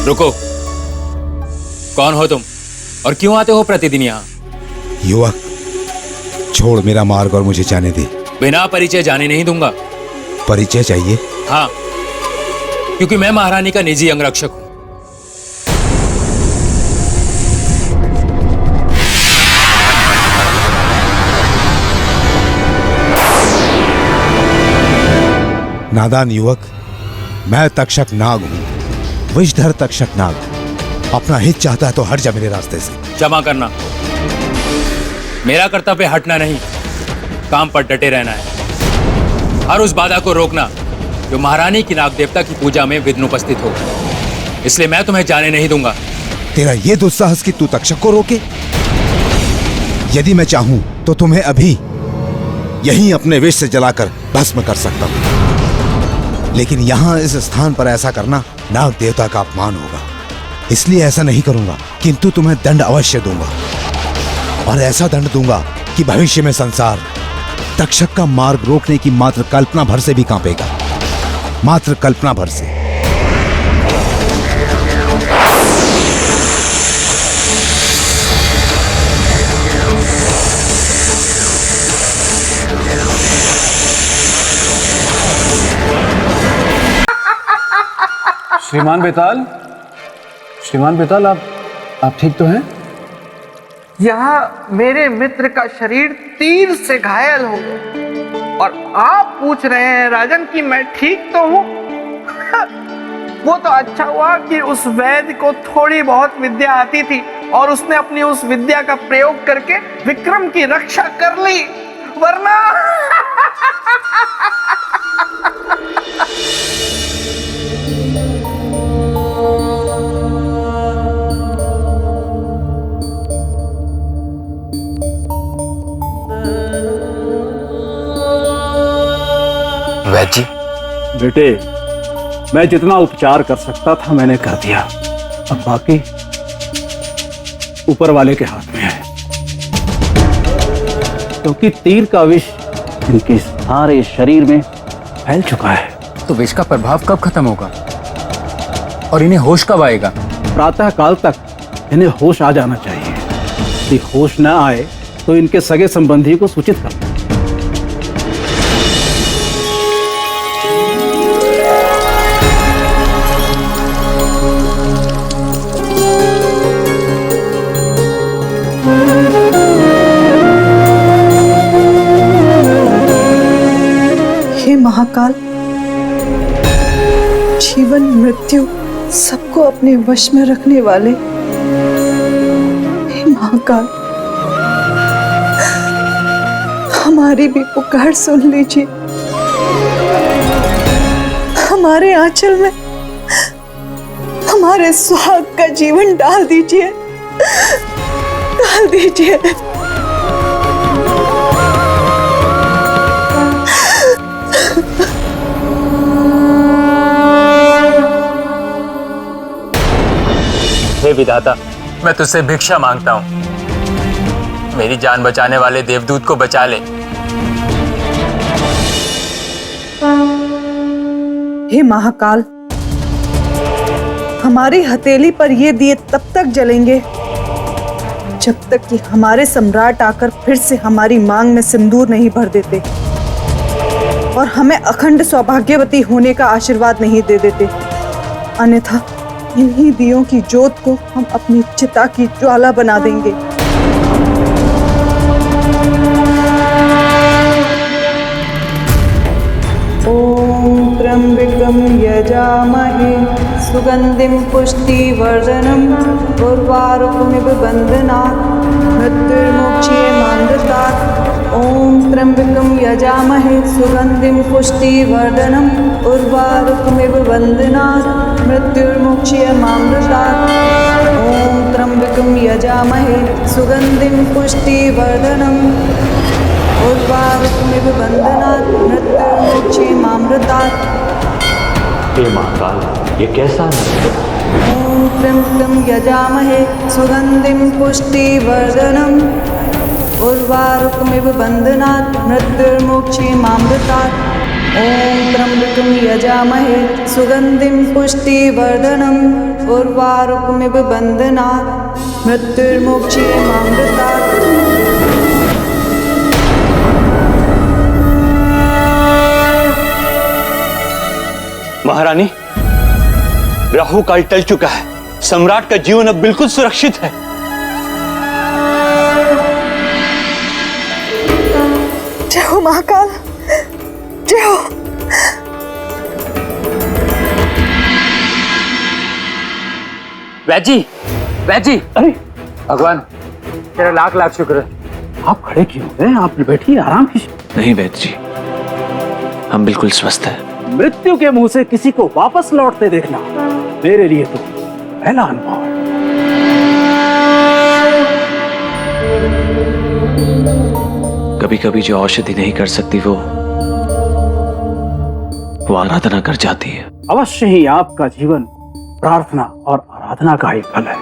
रुको, कौन हो तुम और क्यों आते हो प्रतिदिन यहाँ? युवक, छोड़ मेरा मार्ग और मुझे जाने दे। बिना परिचय जाने नहीं दूंगा। परिचय चाहिए? हाँ, क्योंकि मैं महारानी का निजी अंगरक्षक हूं। नादान युवक, मैं तक्षक नाग हूं, विषधर तक्षक नाग। अपना हित चाहता है तो हट जा मेरे रास्ते से। क्षमा करना, मेरा कर्तव्य हटना नहीं, काम पर डटे रहना है। हर उस बाधा को रोकना जो महारानी की नाग देवता की पूजा में विघ्न उपस्थित हो। इसलिए मैं तुम्हें जाने नहीं दूंगा। तेरा ये दुस्साहस कि तू तक्षक को रोके? यदि मैं चाहूं तो तुम्हें अभी यहीं अपने विष से जलाकर भस्म कर सकता हूं, लेकिन यहां इस स्थान पर ऐसा करना नाग देवता का अपमान होगा। इसलिए ऐसा नहीं करूंगा, किंतु तुम्हें दंड अवश्य दूंगा, और ऐसा दंड दूंगा कि भविष्य में संसार तक्षक का मार्ग रोकने की मात्र कल्पना भर से भी कांपेगा। मात्र कल्पना भर से। श्रीमान बेताल, आप ठीक तो हैं? यहाँ मेरे मित्र का शरीर तीर से घायल हो गया और आप पूछ रहे हैं राजन कि मैं ठीक तो हूँ? वो तो अच्छा हुआ कि उस वैद्य को थोड़ी बहुत विद्या आती थी और उसने अपनी उस विद्या का प्रयोग करके विक्रम की रक्षा कर ली, वरना वैद्य जी। बेटे, मैं जितना उपचार कर सकता था मैंने कर दिया। अब बाकी ऊपर वाले के हाथ में है, क्योंकि तीर का विष इनके सारे शरीर में फैल चुका है। तो विष का प्रभाव कब खत्म होगा और इन्हें होश कब आएगा? प्रातः काल तक इन्हें होश आ जाना चाहिए। यदि होश न आए तो इनके सगे संबंधी को सूचित कर। महाकाल, जीवन मृत्यु सबको अपने वश में रखने वाले हे महाकाल, हमारी भी पुकार सुन लीजिए। हमारे आंचल में हमारे सुहाग का जीवन डाल दीजिए, डाल दीजिए। हे विधाता, मैं तुझसे भिक्षा मांगता हूं। मेरी जान बचाने वाले देवदूत को बचा ले। हे महाकाल, हमारी हथेली पर ये दिए तब तक जलेंगे जब तक कि हमारे सम्राट आकर फिर से हमारी मांग में सिंदूर नहीं भर देते और हमें अखंड सौभाग्यवती होने का आशीर्वाद नहीं दे देते। अन्यथा इन्हीं दियों की ज्योत को हम अपनी चिता की ज्वाला बना देंगे। ओम त्र्यंबकं यजामहे सुगंधिं पुष्टिवर्धनम् उर्वारुकमिव बन्धनात् मृत्युर्मुक्षीयमामृतात्। ओम त्र्यंबकं यजामहे सुगंधिं पुष्टिवर्धनम् उर्वारुकमिव बन्धनात् मृत्युर्मुक्षीयमामृतात्। ओम त्र्यंबकं यजामहे सुगंधिं पुष्टिवर्धनम् उर्वारुकमिव बन्धनात् मृत्युर्मुक्षीयमामृतात्। हे महाकाल, ये कैसा है? ओम त्र्यंबकं यजामहे सुगंधिं पुष्टिवर्धनम् उर्वारुकमिव बन्धनात् मृत्युर्मुक्षीयमामृतात्। ओम त्र्यंबकं यजामहे सुगंधिं पुष्टिवर्धनम् उर्वारुकमिव बन्धनात् मृत्युर्मोक्षीयमामृतात्। महारानी, राहु काल टल चुका है। सम्राट का जीवन अब बिल्कुल सुरक्षित है। जय हो महाकाल, जय हो। वैद्य जी, वैद्य जी, अरे भगवान तेरा लाख लाख शुक्र है। आप खड़े क्यों हैं? आप बैठिए, आराम कीजिए। नहीं वैद्य जी, हम बिल्कुल स्वस्थ हैं। मृत्यु के मुंह से किसी को वापस लौटते देखना मेरे लिए तो पहला अनुभव है। कभी कभी जो औषधि नहीं कर सकती वो आराधना कर जाती है। अवश्य ही आपका जीवन प्रार्थना और आराधना का ही फल है।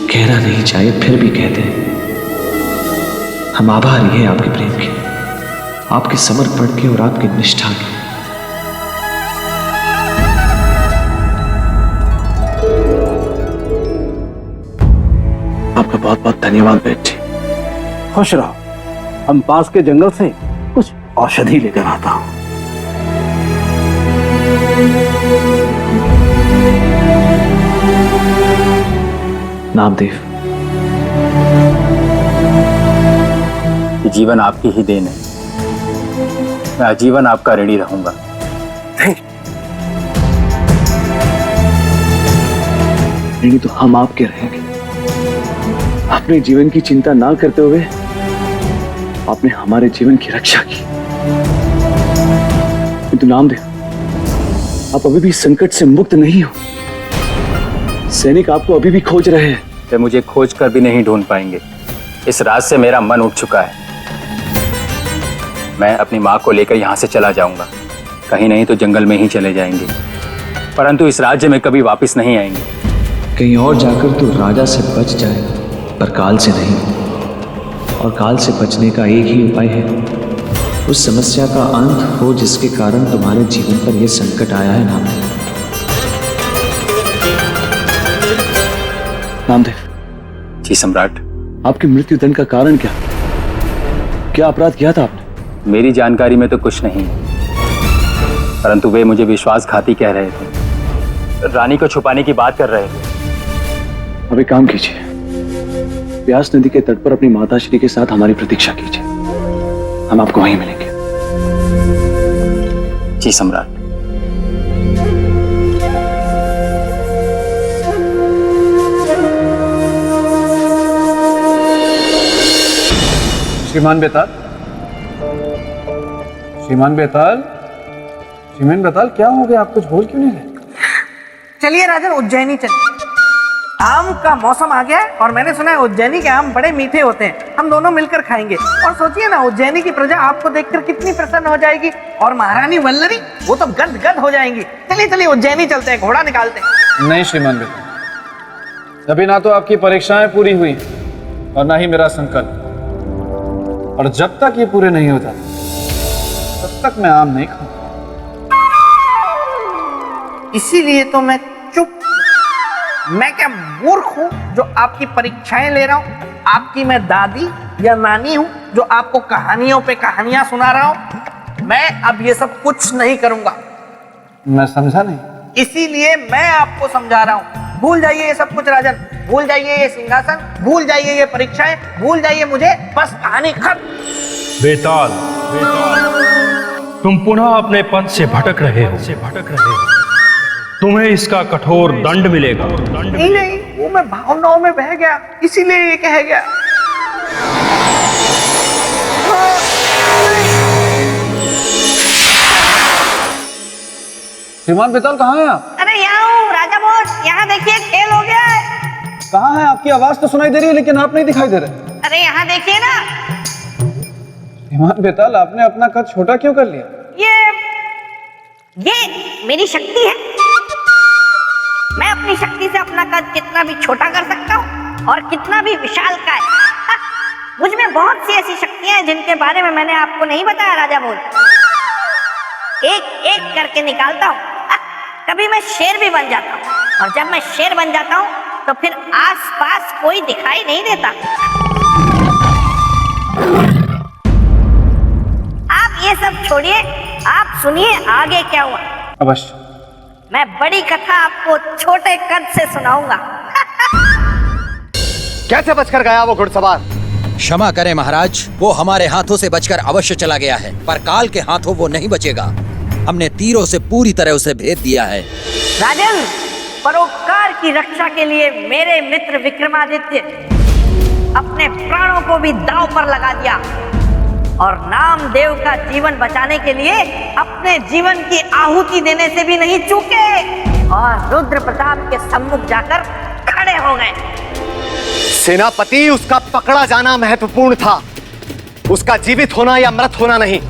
कहना नहीं चाहिए फिर भी कहते हैं। हम आभारी हैं आपके प्रेम के, आपके समर्पण के और आपकी निष्ठा के। आपका बहुत बहुत धन्यवाद बेटी। खुश रहो। हम पास के जंगल से कुछ औषधि लेकर आता हूं। नामदेव, ये जीवन आपकी ही देन है। मैं आजीवन आपका ऋणी रहूंगा। ऋणी तो हम आपके रहेंगे। अपने जीवन की चिंता ना करते हुए आपने हमारे जीवन की रक्षा की। किंतु नामदेव, आप अभी भी संकट से मुक्त नहीं हो। सैनिक आपको अभी भी खोज रहे हैं। वे मुझे खोज कर भी नहीं ढूंढ पाएंगे। इस रात से मेरा मन उठ चुका है। मैं अपनी माँ को लेकर यहाँ से चला जाऊंगा। कहीं नहीं तो जंगल में ही चले जाएंगे, परंतु इस राज्य में कभी वापस नहीं आएंगे। कहीं और जाकर तो राजा से बच जाए, पर काल से नहीं। और काल से बचने का एक ही उपाय है, उस समस्या का अंत हो जिसके कारण तुम्हारे जीवन पर यह संकट आया है। नामदेव। जी सम्राट। आपकी मृत्यु दंड का कारण क्या अपराध किया था आपने? मेरी जानकारी में तो कुछ नहीं, परंतु वे मुझे विश्वासघाती कह रहे थे। रानी को छुपाने की बात कर रहे थे। अब एक काम कीजिए, व्यास नदी के तट पर अपनी माता श्री के साथ हमारी प्रतीक्षा कीजिए। हम आपको वहीं मिलेंगे। जी सम्राट। श्रीमान बेताल, श्रीमान बेताल, श्रीमान बेताल, क्या हो गया? आप कुछ बोल क्यों नहीं रहे? चलिए राजन, उज्जैनी चलिए। आम का मौसम आ गया है और मैंने सुना है उज्जैनी के आम बड़े मीठे होते हैं। हम दोनों मिलकर खाएंगे। और सोचिए ना, उज्जैनी की प्रजा आपको देखकर कितनी प्रसन्न हो जाएगी, और महारानी वल्लरी वो तो गद गद हो जाएंगी। चलिए चलिए उज्जैनी चलते हैं, घोड़ा निकालते हैं। नहीं श्रीमान बेताल, अभी ना तो आपकी परीक्षाएं पूरी हुई और ना ही मेरा संकल्प। और जब तक ये पूरे नहीं हो जाते तब तक मैं आम नहीं खाऊंगा। इसीलिए तो मैं चुप। मैं क्या मूर्ख हूं जो आपकी परीक्षाएं ले रहा हूं? आपकी मैं दादी या नानी हूं जो आपको कहानियों पे कहानियां सुना रहा हूं? मैं अब ये सब कुछ नहीं करूंगा। मैं समझा नहीं। इसीलिए मैं आपको समझा रहा हूं। भूल जाइए ये सब कुछ राजन, भूल जाइए ये सिंहासन, भूल जाइए ये परीक्षाएं, भूल जाइए मुझे, बस कहानी खत्म। बेताल, तुम पुनः अपने पद से भटक रहे हो। तुम्हें इसका कठोर दंड मिलेगा। नहीं नहीं, वो मैं भावनाओं में बह गया, इसीलिए ये कह गया। श्रीमान बेताल, कहाँ हैं आप? अरे यहाँ हूँ राजा बोस, यहाँ देखिए खेल हो गया है। कहाँ हैं? आपकी आवाज तो सुनाई दे रही है लेकिन आप नहीं दिखाई दे रहे। अरे यहाँ देखिए ना। श्रीमान बेताल, आपने अपना कद छोटा क्यों कर लिया? ये मेरी शक्ति है। मैं अपनी शक्ति से अपना कद कितना भी छोटा कर सकता हूँ और कितना भी विशाल का है। मुझ में बहुत सी ऐसी शक्तियां हैं जिनके बारे में मैंने आपको नहीं बताया राजा भोज। एक एक करके निकालता हूँ। कभी मैं शेर भी बन जाता हूँ, और जब मैं शेर बन जाता हूँ तो फिर आसपास कोई दिखाई नहीं देता। आप ये सब छोड़िए, आप सुनिए आगे क्या हुआ। अवश्य। मैं बड़ी कथा आपको छोटे कद से सुनाऊंगा। कैसे बचकर गया वो घुड़सवार? क्षमा करें महाराज, वो हमारे हाथों से बचकर अवश्य चला गया है, पर काल के हाथों वो नहीं बचेगा। हमने तीरों से पूरी तरह उसे भेद दिया है। राजन, परोपकार की रक्षा के लिए मेरे मित्र विक्रमादित्य अपने प्राणों को भी दांव पर लगा दिया, और नामदेव का जीवन बचाने के लिए अपने जीवन की आहुति देने से भी नहीं चूके, और रुद्र प्रताप के सम्मुख जाकर खड़े हो गए। सेनापति, उसका पकड़ा जाना महत्वपूर्ण था, उसका जीवित होना या मृत होना नहीं।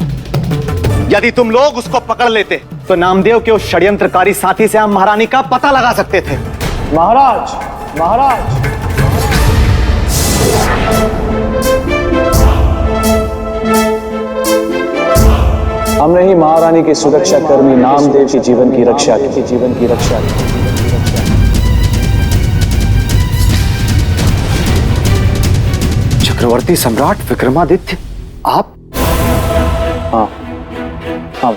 यदि तुम लोग उसको पकड़ लेते तो नामदेव के उस षड्यंत्रकारी साथी से हम महारानी का पता लगा सकते थे। महाराज, महाराज, हमने ही महारानी के सुरक्षा कर्मी नामदेव के जीवन की रक्षा की। चक्रवर्ती सम्राट विक्रमादित्य, आप? हाँ,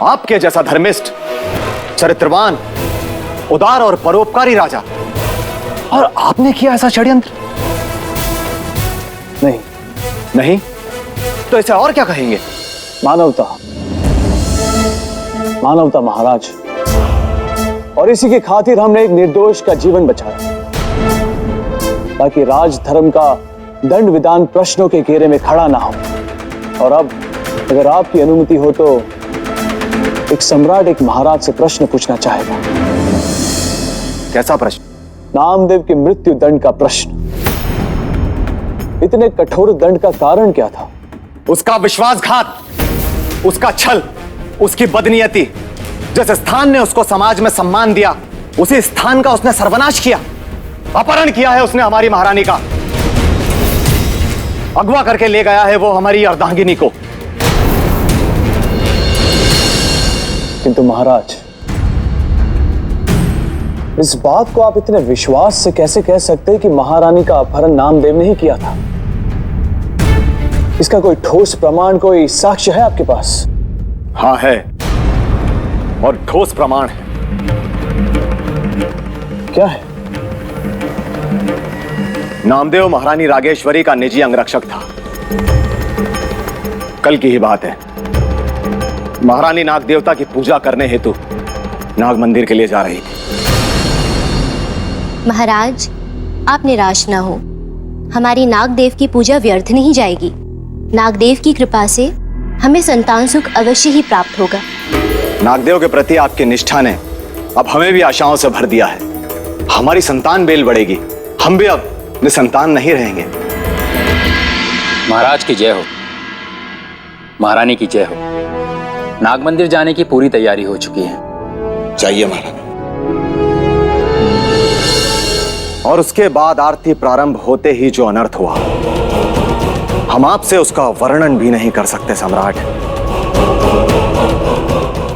आपके जैसा धर्मिष्ठ, चरित्रवान, उदार और परोपकारी राजा, और आपने किया ऐसा षड्यंत्र? नहीं, तो इसे और क्या कहेंगे? मानवता महाराज, और इसी की खातिर हमने एक निर्दोष का जीवन बचाया, ताकि राजधर्म का दंड विधान प्रश्नों के घेरे में खड़ा ना हो। और अब अगर आपकी अनुमति हो तो एक सम्राट एक महाराज से प्रश्न पूछना चाहेगा। कैसा प्रश्न? नामदेव के मृत्यु दंड का प्रश्न। इतने कठोर दंड का कारण क्या था? उसका विश्वासघात, उसका छल, उसकी बदनीयती। जिस स्थान ने उसको समाज में सम्मान दिया, उसी स्थान का उसने सर्वनाश किया। अपहरण किया है उसने हमारी महारानी का, अगवा करके ले गया है वो हमारी अर्धांगिनी को। किंतु महाराज, इस बात को आप इतने विश्वास से कैसे कह सकते हैं कि महारानी का अपहरण नामदेव ने ही किया था? इसका कोई ठोस प्रमाण, कोई साक्ष्य है आपके पास? हाँ है, और ठोस प्रमाण है। क्या है? नामदेव महारानी रागेश्वरी का निजी अंगरक्षक था। कल की ही बात है, महारानी नाग देवता की पूजा करने हेतु नाग मंदिर के लिए जा रही थी। महाराज, आप निराश ना हो, हमारी नागदेव की पूजा व्यर्थ नहीं जाएगी। नागदेव की कृपा से हमें संतान सुख अवश्य ही प्राप्त होगा। नागदेव के प्रति आपकी निष्ठा ने अब हमें भी आशाओं से भर दिया है। हमारी संतान बेल बढ़ेगी, हम भी अब निसंतान नहीं रहेंगे। महाराज की जय हो, महारानी की जय हो। नाग मंदिर जाने की पूरी तैयारी हो चुकी है। चाहिए महारानी। और उसके बाद आरती प्रारंभ होते ही जो अनर्थ हुआ, हम आपसे उसका वर्णन भी नहीं कर सकते सम्राट।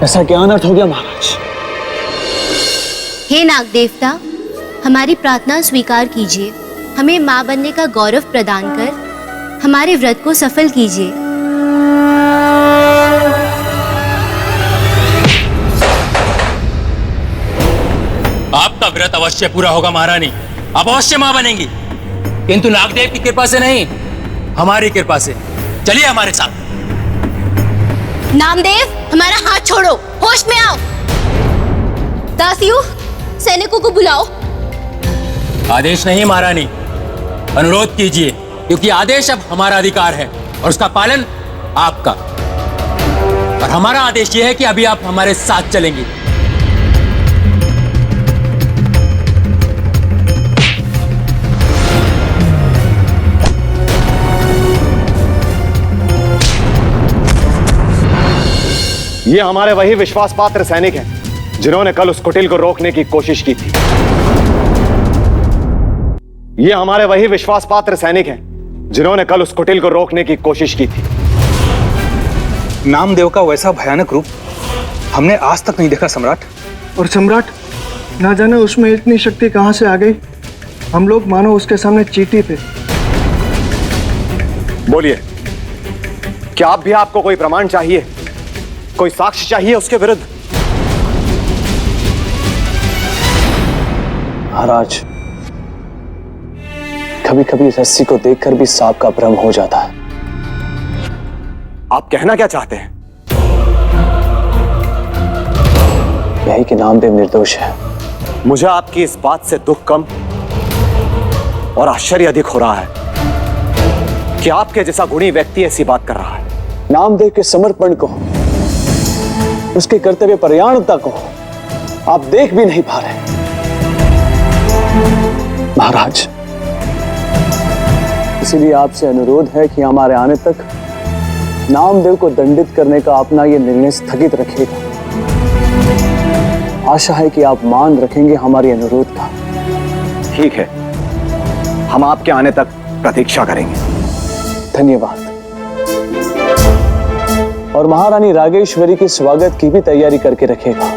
ऐसा क्या अनर्थ हो गया महाराज? हे नाग देवता, हमारी प्रार्थना स्वीकार कीजिए। हमें मां बनने का गौरव प्रदान कर हमारे व्रत को सफल कीजिए। आपका व्रत अवश्य पूरा होगा महारानी, आप अवश्य मां बनेंगी, किंतु नागदेव की कृपा से नहीं, हमारी कृपा से। चलिए हमारे साथ। नामदेव, हमारा हाथ छोड़ो, होश में आओ। दासियों, सैनिकों को बुलाओ। आदेश नहीं महारानी, अनुरोध कीजिए, क्योंकि आदेश अब हमारा अधिकार है और उसका पालन आपका। और हमारा आदेश यह है कि अभी आप हमारे साथ चलेंगी। ये हमारे वही विश्वास पात्र सैनिक हैं जिन्होंने कल उस कुटिल को रोकने की कोशिश की थी। ये हमारे वही विश्वास पात्र सैनिक हैं जिन्होंने कल उस कुटिल को रोकने की कोशिश की थी। नामदेव का वैसा भयानक रूप हमने आज तक नहीं देखा सम्राट। और सम्राट, ना जाने उसमें इतनी शक्ति कहां से आ गई। हम लोग मानो उसके सामने चींटी थे। बोलिए, क्या आप भी आपको कोई प्रमाण चाहिए, कोई साक्ष्य चाहिए उसके विरुद्ध? महाराज, कभी कभी रस्सी को देखकर भी सांप का भ्रम हो जाता है। आप कहना क्या चाहते हैं? यही कि नामदेव निर्दोष है। मुझे आपकी इस बात से दुख कम और आश्चर्य अधिक हो रहा है कि आपके जैसा गुणी व्यक्ति ऐसी बात कर रहा है। नामदेव के समर्पण को, उसके कर्तव्य परायणता को आप देख भी नहीं पा रहे। महाराज, इसीलिए आपसे अनुरोध है कि हमारे आने तक नामदेव को दंडित करने का अपना यह निर्णय स्थगित रखिएगा। आशा है कि आप मान रखेंगे हमारी अनुरोध का। ठीक है, हम आपके आने तक प्रतीक्षा करेंगे। धन्यवाद। और महारानी रागेश्वरी की स्वागत की भी तैयारी करके रखेगा।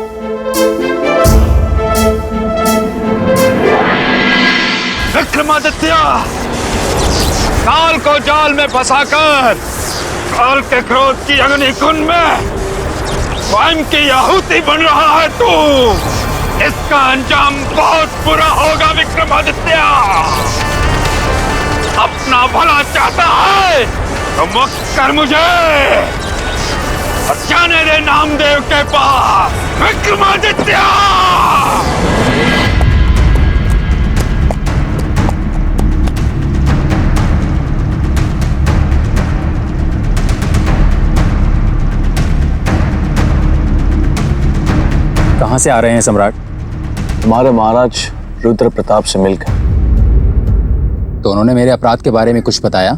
विक्रमादित्य, काल को जाल में फंसाकर काल के क्रोध की अग्नि कुंड में स्वयं की आहुति बन रहा है तू। इसका अंजाम बहुत बुरा होगा विक्रमादित्य। अपना भला चाहता है तो मुक्त कर मुझे और जाने दे नामदेव के पास। विक्रमादित्य! कहां से आ रहे हैं सम्राट? हमारे महाराज रुद्र प्रताप से मिलकर। तो उन्होंने मेरे अपराध के बारे में कुछ बताया?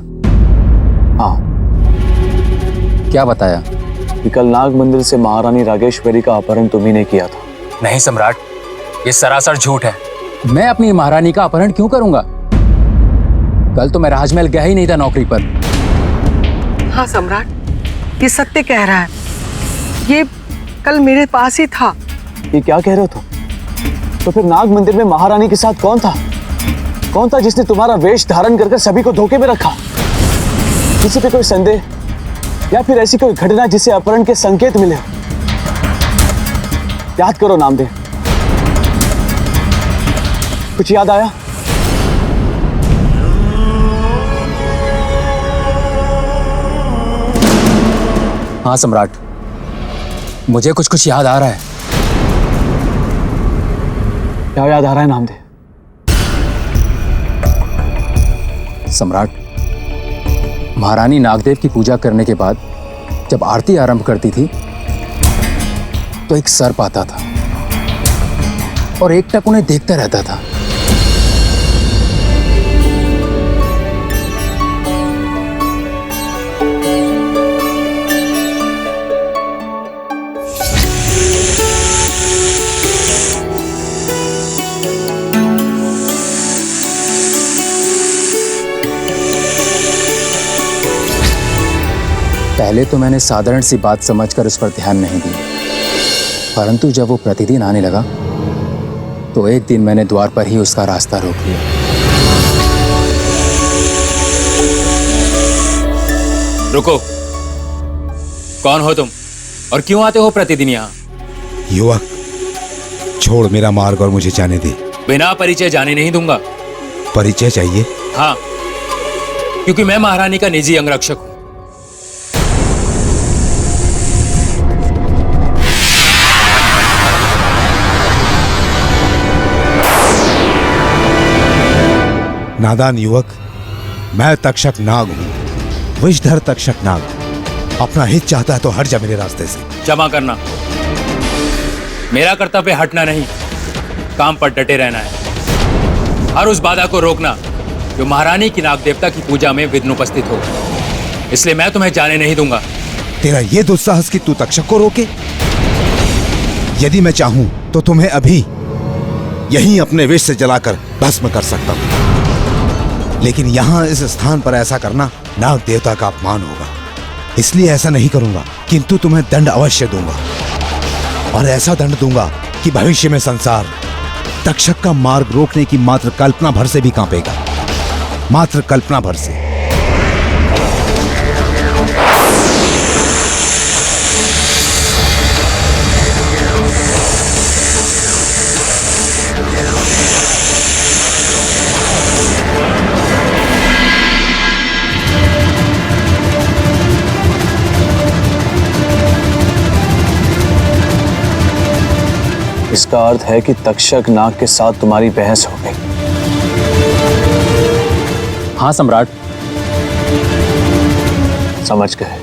हाँ। क्या बताया? कि कल नाग मंदिर से महारानी रागेश्वरी का अपहरण तुम्ही ने किया था। नहीं सम्राट, ये सरासर झूठ है। मैं अपनी महारानी का अपहरण क्यों करूंगा? कल तो मैं राजमहल गया ही नहीं था नौकरी पर। हाँ सम्राट, ये सत्य कह रहा है। ये कल मेरे पास ही था। ये क्या कह रहे हो तुम? तो फिर नाग मंदिर में महारानी के साथ कौन था? कौन था जिसने तुम्हारा वेश धारण करके सभी को धोखे में रखा? किसी पे कोई संदेह या फिर ऐसी कोई घटना जिसे अपहरण के संकेत मिले? याद करो नामदेव, कुछ याद आया? हाँ सम्राट, मुझे कुछ कुछ याद आ रहा है। क्या याद आ रहा है नामदेव? सम्राट, महारानी नागदेव की पूजा करने के बाद जब आरती आरंभ करती थी तो एक सर्प आता था और एकटक उन्हें देखता रहता था। पहले तो मैंने साधारण सी बात समझकर उस पर ध्यान नहीं दिया, परंतु जब वो प्रतिदिन आने लगा तो एक दिन मैंने द्वार पर ही उसका रास्ता रोक लिया। रुको, कौन हो तुम और क्यों आते हो प्रतिदिन यहाँ? युवक, छोड़ मेरा मार्ग और मुझे जाने दे। बिना परिचय जाने नहीं दूंगा। परिचय चाहिए? हाँ, क्योंकि मैं महारानी का निजी अंगरक्षक हूं। नादान युवक, मैं तक्षक नाग हूं, विषधर तक्षक नाग। अपना हित चाहता है तो हट जा मेरे रास्ते से। क्षमा करना, मेरा कर्तव्य हटना नहीं, काम पर डटे रहना है। हर उस बाधा को रोकना जो महारानी की नाग देवता की पूजा में विघ्न उपस्थित हो। इसलिए मैं तुम्हें जाने नहीं दूंगा। तेरा ये दुस्साहस कि तू तक्षक को रोके? यदि मैं चाहूं तो तुम्हें अभी यहीं अपने विष से जलाकर भस्म कर सकता हूं। लेकिन यहाँ इस स्थान पर ऐसा करना नाग देवता का अपमान होगा, इसलिए ऐसा नहीं करूंगा। किंतु तुम्हें दंड अवश्य दूंगा, और ऐसा दंड दूंगा कि भविष्य में संसार तक्षक का मार्ग रोकने की मात्र कल्पना भर से भी कांपेगा, मात्र कल्पना भर से। इसका अर्थ है कि तक्षक नाग के साथ तुम्हारी बहस हो गई। हाँ सम्राट, समझ गए।